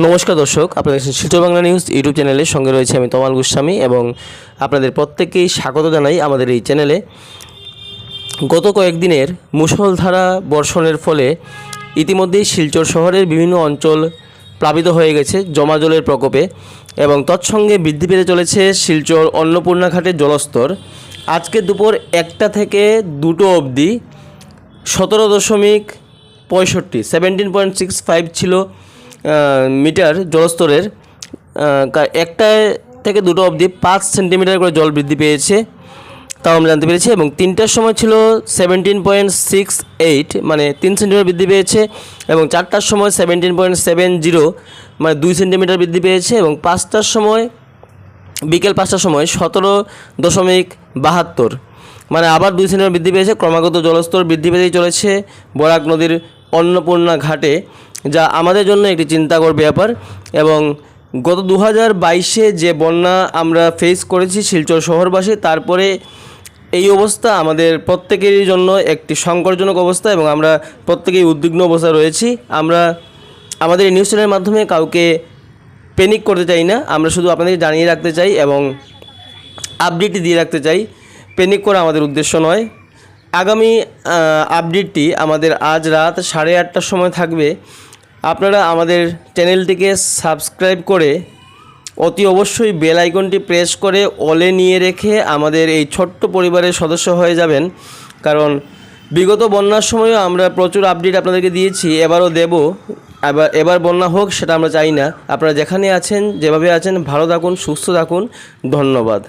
নমস্কার দর্শক, আপনাদের শিলচর বাংলা নিউজ ইউটিউব চ্যানেলের সঙ্গে রয়েছে আমি তমাল গোস্বামী এবং আপনাদের প্রত্যেককেই স্বাগত জানাই আমাদের এই চ্যানেলে। গত কয়েকদিনের মুষলধারা বর্ষণের ফলে ইতিমধ্যেই শিলচর শহরের বিভিন্ন অঞ্চল প্লাবিত হয়ে গেছে জমা জলের প্রকোপে এবং তৎসঙ্গে বৃদ্ধি পেতে চলেছে শিলচর অন্নপূর্ণা ঘাটের জলস্তর। আজকে দুপুর 1টা থেকে 2টো অবধি 17.65 ছিল মিটার জলস্তরের। 1টা থেকে 2টো অবধি 5 সেন্টিমিটার করে জল বৃদ্ধি পেয়েছে, তাও আমরা জানতে পেরেছি। এবং 3টার সময় ছিল 17.68, মানে 3 সেন্টিমিটার বৃদ্ধি পেয়েছে। এবং 4টার সময় 17.70, মানে 2 সেন্টিমিটার বৃদ্ধি পেয়েছে। এবং 5টার সময়, বিকেল 5টার সময় 17.72, মানে আবার 2 সেন্টিমিটার বৃদ্ধি পেয়েছে। ক্রমাগত জলস্তর বৃদ্ধি পেতেই চলেছে বরাক নদীর অন্নপূর্ণা ঘাটে, যা আমাদের জন্য একটি চিন্তাকর ব্যাপার। এবং গত 2022-এ যে বন্যা আমরা ফেস করেছি শিলচর শহরবাসী, তারপরে এই অবস্থা আমাদের প্রত্যেকেরই জন্য একটি সংকটজনক অবস্থা এবং আমরা প্রত্যেকেই উদ্বিগ্ন অবস্থায় রয়েছি। আমরা আমাদের এই নিউজ চ্যানেলের মাধ্যমে কাউকে প্যানিক করতে চাই না, আমরা শুধু আপনাদের জানিয়ে রাখতে চাই এবং আপডেট দিয়ে রাখতে চাই। প্যানিক করা আমাদের উদ্দেশ্য নয়। আগামী আপডেটটি আমাদের আজ রাত 8:30টার সময় থাকবে। আপনারা আমাদের চ্যানেলটিকে সাবস্ক্রাইব করে অতি অবশ্যই বেল আইকনটি প্রেস করে অলে নিয়ে রেখে আমাদের এই ছোট্ট পরিবারের সদস্য হয়ে যাবেন। কারণ বিগত বন্যার সময়ও আমরা প্রচুর আপডেট আপনাদেরকে দিয়েছি, এবারও দেব। এবার বন্যা হোক সেটা আমরা চাই না। আপনারা যেখানে আছেন, যেভাবে আছেন, ভালো থাকুন, সুস্থ থাকুন। ধন্যবাদ।